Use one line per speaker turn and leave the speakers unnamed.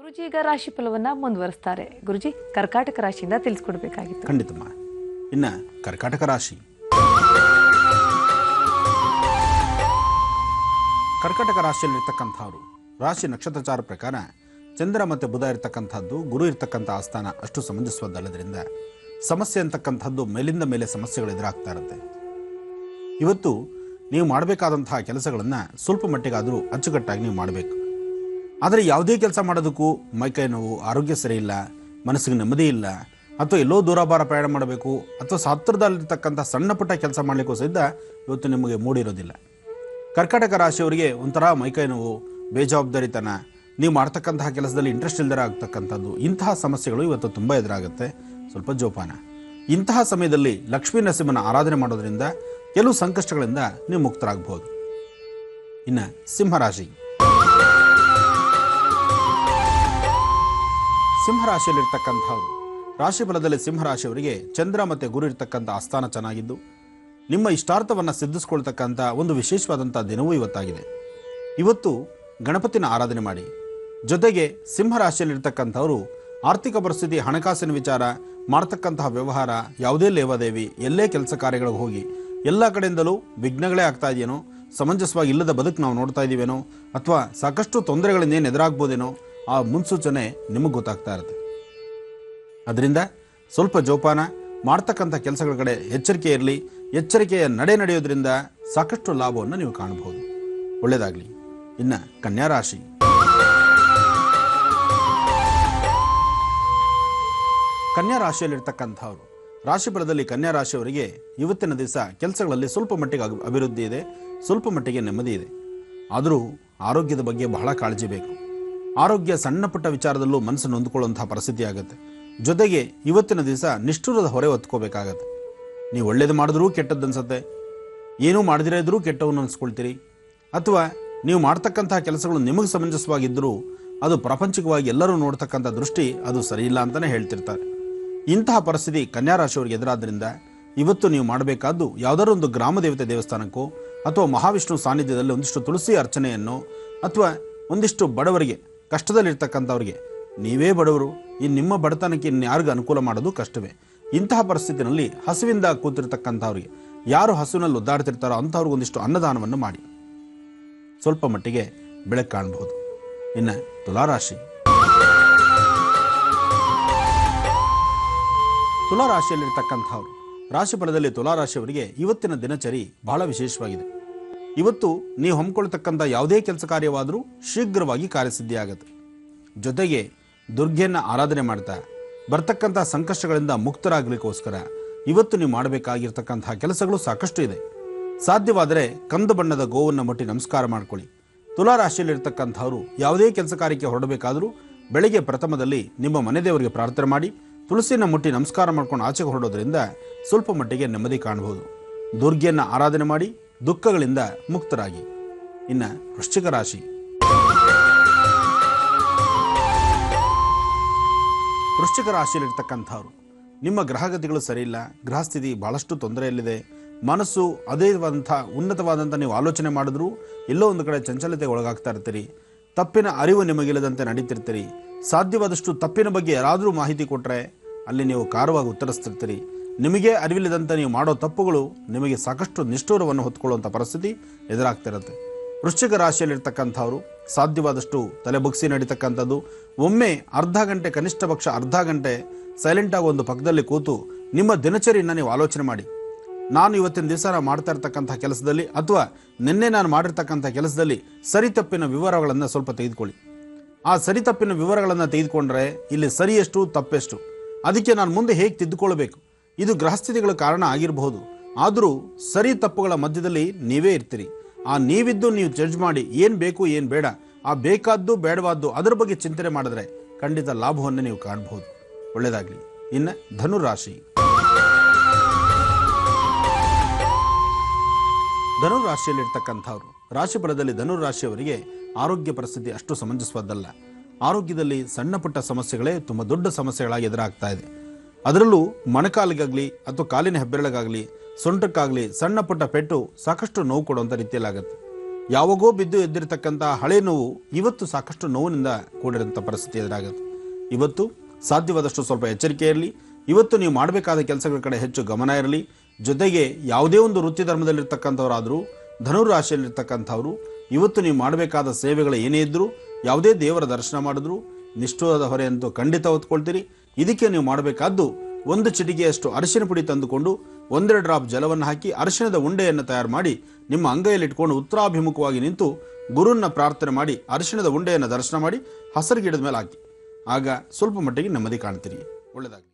ಗುರುಜಿ ಈಗ ರಾಶಿ ಫಲವನ್ನ ಮುಂದುವರಿಸ್ತಾರೆ. ಗುರುಜಿ, ಕರ್ಕಾಟಕ ರಾಶಿಯಿಂದ ತಿಳಿಸ್ಕೊಡ್ಬೇಕಾಗಿತ್ತು.
ಖಂಡಿತಮ್ಮ. ಇನ್ನ ಕರ್ಕಾಟಕ ರಾಶಿ, ಕರ್ಕಾಟಕ ರಾಶಿಯಲ್ಲಿರ್ತಕ್ಕಂಥವ್ರು ರಾಶಿ ನಕ್ಷತ್ರಚಾರ ಪ್ರಕಾರ ಚಂದ್ರ ಮತ್ತು ಬುಧ ಇರ್ತಕ್ಕಂಥದ್ದು, ಗುರು ಇರ್ತಕ್ಕಂಥ ಆಸ್ಥಾನ ಅಷ್ಟು ಸಮಂಜಸವಾದಲ್ಲದ್ರಿಂದ ಸಮಸ್ಯೆ ಅಂತಕ್ಕಂಥದ್ದು ಮೇಲಿಂದ ಮೇಲೆ ಸಮಸ್ಯೆಗಳು ಎದುರಾಗ್ತಾ ಇರುತ್ತೆ. ಇವತ್ತು ನೀವು ಮಾಡಬೇಕಾದಂತಹ ಕೆಲಸಗಳನ್ನು ಸ್ವಲ್ಪ ಮಟ್ಟಿಗಾದರೂ ಅಚ್ಚುಕಟ್ಟಾಗಿ ನೀವು ಮಾಡಬೇಕು. ಆದರೆ ಯಾವುದೇ ಕೆಲಸ ಮಾಡೋದಕ್ಕೂ ಮೈಕೈ ನೋವು, ಆರೋಗ್ಯ ಸರಿ ಇಲ್ಲ, ಮನಸ್ಸಿಗೆ ನೆಮ್ಮದಿ ಇಲ್ಲ, ಅಥವಾ ಎಲ್ಲೋ ದೂರಾಭಾರ ಪ್ರಯಾಣ ಮಾಡಬೇಕು, ಅಥವಾ ಹತ್ತಿರದಲ್ಲಿರ್ತಕ್ಕಂಥ ಸಣ್ಣ ಪುಟ್ಟ ಕೆಲಸ ಮಾಡಲಿಕ್ಕೂ ಸಹಿತ ಇವತ್ತು ನಿಮಗೆ ಮೂಡಿರೋದಿಲ್ಲ. ಕರ್ಕಾಟಕ ರಾಶಿಯವರಿಗೆ ಒಂಥರ ಮೈಕೈ ನೋವು, ಬೇಜವಾಬ್ದಾರಿತನ, ನೀವು ಮಾಡ್ತಕ್ಕಂತಹ ಕೆಲಸದಲ್ಲಿ ಇಂಟ್ರೆಸ್ಟ್ ಇಲ್ದರ ಆಗ್ತಕ್ಕಂಥದ್ದು, ಇಂತಹ ಸಮಸ್ಯೆಗಳು ಇವತ್ತು ತುಂಬ ಎದುರಾಗುತ್ತೆ. ಸ್ವಲ್ಪ ಜೋಪಾನ. ಇಂತಹ ಸಮಯದಲ್ಲಿ ಲಕ್ಷ್ಮೀ ನರಸಿಂಹನ ಆರಾಧನೆ ಮಾಡೋದ್ರಿಂದ ಕೆಲವು ಸಂಕಷ್ಟಗಳಿಂದ ನೀವು ಮುಕ್ತರಾಗಬಹುದು. ಇನ್ನು ಸಿಂಹರಾಶಿ, ಸಿಂಹರಾಶಿಯಲ್ಲಿರ್ತಕ್ಕಂಥವ್ರು ರಾಶಿ ಫಲದಲ್ಲಿ ಸಿಂಹರಾಶಿಯವರಿಗೆ ಚಂದ್ರ ಮತ್ತು ಗುರು ಇರ್ತಕ್ಕಂಥ ಆಸ್ಥಾನ ಚೆನ್ನಾಗಿದ್ದು ನಿಮ್ಮ ಇಷ್ಟಾರ್ಥವನ್ನು ಸಿದ್ಧಿಸ್ಕೊಳ್ತಕ್ಕಂಥ ಒಂದು ವಿಶೇಷವಾದಂಥ ದಿನವೂ ಇವತ್ತಾಗಿದೆ. ಇವತ್ತು ಗಣಪತಿನ ಆರಾಧನೆ ಮಾಡಿ. ಜೊತೆಗೆ ಸಿಂಹರಾಶಿಯಲ್ಲಿರ್ತಕ್ಕಂಥವರು ಆರ್ಥಿಕ ಪರಿಸ್ಥಿತಿ, ಹಣಕಾಸಿನ ವಿಚಾರ, ಮಾಡ್ತಕ್ಕಂತಹ ವ್ಯವಹಾರ, ಯಾವುದೇ ಲೇವಾದೇವಿ, ಎಲ್ಲೇ ಕೆಲಸ ಕಾರ್ಯಗಳಿಗೆ ಹೋಗಿ ಎಲ್ಲ ಕಡೆಯಿಂದಲೂ ವಿಘ್ನಗಳೇ ಆಗ್ತಾ ಇದೆಯೇನೋ, ಸಮಂಜಸವಾಗಿ ಇಲ್ಲದ ಬದುಕು ನಾವು ನೋಡ್ತಾ ಇದ್ದೀವೇನೋ, ಅಥವಾ ಸಾಕಷ್ಟು ತೊಂದರೆಗಳಿಂದೇನು ಎದುರಾಗ್ಬೋದೇನೋ, ಆ ಮುನ್ಸೂಚನೆ ನಿಮಗೆ ಗೊತ್ತಾಗ್ತಾ ಇರುತ್ತೆ. ಅದರಿಂದ ಸ್ವಲ್ಪ ಜೋಪಾನ, ಮಾಡ್ತಕ್ಕಂಥ ಕೆಲಸಗಳ ಕಡೆ ಎಚ್ಚರಿಕೆ ಇರಲಿ. ಎಚ್ಚರಿಕೆಯ ನಡೆಯೋದ್ರಿಂದ ಸಾಕಷ್ಟು ಲಾಭವನ್ನು ನೀವು ಕಾಣಬಹುದು. ಒಳ್ಳೆಯದಾಗಲಿ. ಇನ್ನು ಕನ್ಯಾ ರಾಶಿ, ಕನ್ಯಾ ರಾಶಿಯಲ್ಲಿರ್ತಕ್ಕಂಥವ್ರು ರಾಶಿ ಫಲದಲ್ಲಿ ಕನ್ಯಾ ರಾಶಿಯವರಿಗೆ ಇವತ್ತಿನ ದಿವಸ ಕೆಲಸಗಳಲ್ಲಿ ಸ್ವಲ್ಪ ಮಟ್ಟಿಗೆ ಅಭಿವೃದ್ಧಿ ಇದೆ, ಸ್ವಲ್ಪ ಮಟ್ಟಿಗೆ ನೆಮ್ಮದಿ ಇದೆ. ಆದರೂ ಆರೋಗ್ಯದ ಬಗ್ಗೆ ಬಹಳ ಕಾಳಜಿ ಬೇಕು. ಆರೋಗ್ಯ ಸಣ್ಣ ಪುಟ್ಟ ವಿಚಾರದಲ್ಲೂ ಮನಸ್ಸು ನೊಂದ್ಕೊಳ್ಳುವಂತಹ ಪರಿಸ್ಥಿತಿ ಆಗುತ್ತೆ. ಜೊತೆಗೆ ಇವತ್ತಿನ ದಿವಸ ನಿಷ್ಠುರದ ಹೊರೆ ಹೊತ್ಕೋಬೇಕಾಗತ್ತೆ. ನೀವು ಒಳ್ಳೇದು ಮಾಡಿದ್ರೂ ಕೆಟ್ಟದ್ದು ಅನ್ಸುತ್ತೆ, ಏನೂ ಮಾಡದಿರೇ ಇದ್ರೂ ಕೆಟ್ಟವನ್ನು ಅನ್ಸ್ಕೊಳ್ತೀರಿ, ಅಥವಾ ನೀವು ಮಾಡ್ತಕ್ಕಂತಹ ಕೆಲಸಗಳು ನಿಮಗೆ ಸಮಂಜಸವಾಗಿದ್ದರೂ ಅದು ಪ್ರಾಪಂಚಿಕವಾಗಿ ಎಲ್ಲರೂ ನೋಡ್ತಕ್ಕಂಥ ದೃಷ್ಟಿ ಅದು ಸರಿಯಿಲ್ಲ ಅಂತಲೇ ಹೇಳ್ತಿರ್ತಾರೆ. ಇಂತಹ ಪರಿಸ್ಥಿತಿ ಕನ್ಯಾ ರಾಶಿಯವರಿಗೆ ಎದುರಾದ್ರಿಂದ ಇವತ್ತು ನೀವು ಮಾಡಬೇಕಾದ್ದು ಯಾವುದಾದ್ರು ಒಂದು ಗ್ರಾಮ ದೇವತೆ ದೇವಸ್ಥಾನಕ್ಕೋ ಅಥವಾ ಮಹಾವಿಷ್ಣು ಸಾನ್ನಿಧ್ಯದಲ್ಲಿ ಒಂದಿಷ್ಟು ತುಳಸಿ ಅರ್ಚನೆಯನ್ನು, ಅಥವಾ ಒಂದಿಷ್ಟು ಬಡವರಿಗೆ, ಕಷ್ಟದಲ್ಲಿರ್ತಕ್ಕಂಥವ್ರಿಗೆ, ನೀವೇ ಬಡವರು, ನಿಮ್ಮ ಬಡತನಕ್ಕೆ ಇನ್ಯಾರಿಗೂ ಅನುಕೂಲ ಮಾಡೋದು ಕಷ್ಟವೇ. ಇಂತಹ ಪರಿಸ್ಥಿತಿನಲ್ಲಿ ಹಸುವಿಂದ ಕೂತಿರ್ತಕ್ಕಂಥವ್ರಿಗೆ, ಯಾರು ಹಸುವಿನಲ್ಲಿ ಒದ್ದಾಡ್ತಿರ್ತಾರೋ ಅಂಥವ್ರಿಗೆ ಒಂದಿಷ್ಟು ಅನ್ನದಾನವನ್ನು ಮಾಡಿ. ಸ್ವಲ್ಪ ಮಟ್ಟಿಗೆ ಬೆಳಕು ಕಾಣಬಹುದು. ಇನ್ನು ತುಲಾರಾಶಿ, ತುಲಾರಾಶಿಯಲ್ಲಿರ್ತಕ್ಕಂಥವ್ರು ರಾಶಿ ಫಲದಲ್ಲಿ ತುಲಾರಾಶಿಯವರಿಗೆ ಇವತ್ತಿನ ದಿನಚರಿ ಬಹಳ ವಿಶೇಷವಾಗಿದೆ. ಇವತ್ತು ನೀವು ಹಮ್ಮಿಕೊಳ್ತಕ್ಕಂಥ ಯಾವುದೇ ಕೆಲಸ ಕಾರ್ಯವಾದರೂ ಶೀಘ್ರವಾಗಿ ಕಾರ್ಯಸಿದ್ಧಿಯಾಗುತ್ತೆ. ಜೊತೆಗೆ ದುರ್ಗೆಯನ್ನು ಆರಾಧನೆ ಮಾಡ್ತಾ ಬರ್ತಕ್ಕಂಥ ಸಂಕಷ್ಟಗಳಿಂದ ಮುಕ್ತರಾಗಲಿಕ್ಕೋಸ್ಕರ ಇವತ್ತು ನೀವು ಮಾಡಬೇಕಾಗಿರ್ತಕ್ಕಂತಹ ಕೆಲಸಗಳು ಸಾಕಷ್ಟು ಇದೆ. ಸಾಧ್ಯವಾದರೆ ಕಂದು ಬಣ್ಣದ ಗೋವನ್ನು ಮುಟ್ಟಿ ನಮಸ್ಕಾರ ಮಾಡ್ಕೊಳ್ಳಿ. ತುಲಾರಾಶಿಯಲ್ಲಿರ್ತಕ್ಕಂಥವ್ರು ಯಾವುದೇ ಕೆಲಸ ಕಾರ್ಯಕ್ಕೆ ಹೊರಡಬೇಕಾದರೂ ಬೆಳಗ್ಗೆ ಪ್ರಥಮದಲ್ಲಿ ನಿಮ್ಮ ಮನೆ ದೇವರಿಗೆ ಪ್ರಾರ್ಥನೆ ಮಾಡಿ ತುಳಸಿಯನ್ನು ಮುಟ್ಟಿ ನಮಸ್ಕಾರ ಮಾಡ್ಕೊಂಡು ಆಚೆಗೆ ಹೊರಡೋದ್ರಿಂದ ಸ್ವಲ್ಪ ಮಟ್ಟಿಗೆ ನೆಮ್ಮದಿ ಕಾಣಬಹುದು. ದುರ್ಗೆಯನ್ನು ಆರಾಧನೆ ಮಾಡಿ ದುಃಖಗಳಿಂದ ಮುಕ್ತರಾಗಿ. ಇನ್ನು ವೃಶ್ಚಿಕ ರಾಶಿ, ವೃಶ್ಚಿಕ ರಾಶಿಯಲ್ಲಿರ್ತಕ್ಕಂಥವ್ರು ನಿಮ್ಮ ಗ್ರಹಗತಿಗಳು ಸರಿಯಿಲ್ಲ, ಗೃಹಸ್ಥಿತಿ ಬಹಳಷ್ಟು ತೊಂದರೆಯಲ್ಲಿದೆ. ಮನಸ್ಸು ಉನ್ನತವಾದಂಥ ನೀವು ಆಲೋಚನೆ ಮಾಡಿದ್ರೂ ಎಲ್ಲೋ ಒಂದು ಕಡೆ ಚಂಚಲತೆಗೆ ಒಳಗಾಗ್ತಾ ಇರ್ತೀರಿ. ತಪ್ಪಿನ ಅರಿವು ನಿಮಗಿಲ್ಲದಂತೆ ನಡೀತಿರ್ತೀರಿ. ಸಾಧ್ಯವಾದಷ್ಟು ತಪ್ಪಿನ ಬಗ್ಗೆ ಯಾರಾದರೂ ಮಾಹಿತಿ ಕೊಟ್ಟರೆ ಅಲ್ಲಿ ನೀವು ಕಾರವಾಗಿ ಉತ್ತರಿಸ್ತಿರ್ತೀರಿ. ನಿಮಗೆ ಅರಿವಿಲ್ಲದಂತೆ ನೀವು ಮಾಡೋ ತಪ್ಪುಗಳು ನಿಮಗೆ ಸಾಕಷ್ಟು ನಿಷ್ಠೂರವನ್ನು ಹೊತ್ಕೊಳ್ಳುವಂಥ ಪರಿಸ್ಥಿತಿ ಎದುರಾಗ್ತಿರುತ್ತೆ. ವೃಶ್ಚಿಕ ರಾಶಿಯಲ್ಲಿರ್ತಕ್ಕಂಥವ್ರು ಸಾಧ್ಯವಾದಷ್ಟು ತಲೆ ಬಗ್ಸಿ ನಡೀತಕ್ಕಂಥದ್ದು, ಒಮ್ಮೆ ಅರ್ಧ ಗಂಟೆ, ಕನಿಷ್ಠ ಪಕ್ಷ ಅರ್ಧ ಗಂಟೆ ಸೈಲೆಂಟಾಗಿ ಒಂದು ಪಕ್ಕದಲ್ಲಿ ಕೂತು ನಿಮ್ಮ ದಿನಚರಿಯನ್ನು ನೀವು ಆಲೋಚನೆ ಮಾಡಿ. ನಾನು ಇವತ್ತಿನ ದಿವಸ ಮಾಡ್ತಾ ಇರ್ತಕ್ಕಂಥ ಕೆಲಸದಲ್ಲಿ ಅಥವಾ ನಿನ್ನೆ ನಾನು ಮಾಡಿರ್ತಕ್ಕಂಥ ಕೆಲಸದಲ್ಲಿ ಸರಿ ತಪ್ಪಿನ ವಿವರಗಳನ್ನು ಸ್ವಲ್ಪ ತೆಗೆದುಕೊಳ್ಳಿ. ಆ ಸರಿ ತಪ್ಪಿನ ವಿವರಗಳನ್ನು ತೆಗೆದುಕೊಂಡ್ರೆ ಇಲ್ಲಿ ಸರಿ ಎಷ್ಟು ತಪ್ಪೆಷ್ಟು, ಅದಕ್ಕೆ ನಾನು ಮುಂದೆ ಹೇಗೆ ತಿದ್ದುಕೊಳ್ಬೇಕು, ಇದು ಗ್ರಹಸ್ಥಿತಿಗಳ ಕಾರಣ ಆಗಿರಬಹುದು. ಆದರೂ ಸರಿ ತಪ್ಪುಗಳ ಮಧ್ಯದಲ್ಲಿ ನೀವೇ ಇರ್ತೀರಿ. ಆ ನೀವಿದ್ದು ನೀವು ಜಡ್ಜ್ ಮಾಡಿ ಏನು ಬೇಕು ಏನು ಬೇಡ, ಆ ಬೇಕಾದ್ದು ಬೇಡವಾದ್ದು ಅದರ ಬಗ್ಗೆ ಚಿಂತನೆ ಮಾಡಿದ್ರೆ ಖಂಡಿತ ಲಾಭವನ್ನು ನೀವು ಕಾಣಬಹುದು. ಒಳ್ಳೆಯದಾಗಲಿ. ಇನ್ನು ಧನುರಾಶಿ, ಧನುರಾಶಿಯಲ್ಲಿರ್ತಕ್ಕಂಥವ್ರು ರಾಶಿ ಫಲದಲ್ಲಿ ಧನುರಾಶಿಯವರಿಗೆ ಆರೋಗ್ಯ ಪರಿಸ್ಥಿತಿ ಅಷ್ಟು ಸಮಂಜಸವಾದಲ್ಲ. ಆರೋಗ್ಯದಲ್ಲಿ ಸಣ್ಣ ಪುಟ್ಟ ಸಮಸ್ಯೆಗಳೇ ತುಂಬ ದೊಡ್ಡ ಸಮಸ್ಯೆಗಳಾಗಿ ಎದುರಾಗ್ತಾ ಇದೆ. ಅದರಲ್ಲೂ ಮೊಣಕಾಲಿಗಾಗಲಿ ಅಥವಾ ಕಾಲಿನ ಹೆಬ್ಬೆರಳಿಗಾಗಲಿ ಸೊಂಟಕ್ಕಾಗಲಿ ಸಣ್ಣ ಪುಟ್ಟ ಪೆಟ್ಟು ಸಾಕಷ್ಟು ನೋವು ಕೊಡುವಂಥ ರೀತಿಯಲ್ಲಾಗುತ್ತೆ. ಯಾವಾಗೋ ಬಿದ್ದು ಎದ್ದಿರತಕ್ಕಂಥ ಹಳೆ ನೋವು ಇವತ್ತು ಸಾಕಷ್ಟು ನೋವಿನಿಂದ ಕೂಡಿರೋಂಥ ಪರಿಸ್ಥಿತಿ ಎದುರಾಗುತ್ತೆ. ಇವತ್ತು ಸಾಧ್ಯವಾದಷ್ಟು ಸ್ವಲ್ಪ ಎಚ್ಚರಿಕೆ ಇರಲಿ. ಇವತ್ತು ನೀವು ಮಾಡಬೇಕಾದ ಕೆಲಸಗಳ ಕಡೆ ಹೆಚ್ಚು ಗಮನ ಇರಲಿ. ಜೊತೆಗೆ ಯಾವುದೇ ಒಂದು ವೃತ್ತಿ ಧರ್ಮದಲ್ಲಿರ್ತಕ್ಕಂಥವರಾದರೂ, ಧನುರಾಶಿಯಲ್ಲಿರ್ತಕ್ಕಂಥವ್ರು ಇವತ್ತು ನೀವು ಮಾಡಬೇಕಾದ ಸೇವೆಗಳು ಏನೇ ಇದ್ದರೂ, ಯಾವುದೇ ದೇವರ ದರ್ಶನ ಮಾಡಿದ್ರು ನಿಷ್ಠುರದ ಹೊರೆ ಅಂತೂ ಖಂಡಿತ ಹೊತ್ಕೊಳ್ತೀರಿ. ಇದಕ್ಕೆ ನೀವು ಮಾಡಬೇಕಾದ್ದು 1 ಚಿಟಿಕೆಯಷ್ಟು ಅರಿಶಿನ ಪುಡಿ ತಂದುಕೊಂಡು 1-2 ಡ್ರಾಪ್ ಜಲವನ್ನು ಹಾಕಿ ಅರಿಶಿಣದ ಉಂಡೆಯನ್ನು ತಯಾರು ಮಾಡಿ ನಿಮ್ಮ ಅಂಗೈಯಲ್ಲಿಟ್ಕೊಂಡು ಉತ್ತರಾಭಿಮುಖವಾಗಿ ನಿಂತು ಗುರುನ್ನ ಪ್ರಾರ್ಥನೆ ಮಾಡಿ ಅರಿಶಿಣದ ಉಂಡೆಯನ್ನು ದರ್ಶನ ಮಾಡಿ ಹಸರು ಗಿಡದ ಮೇಲೆ ಹಾಕಿ. ಆಗ ಸ್ವಲ್ಪ ಮಟ್ಟಿಗೆ ನೆಮ್ಮದಿ ಕಾಣ್ತೀರಿ. ಒಳ್ಳೆಯದಾಗಿ.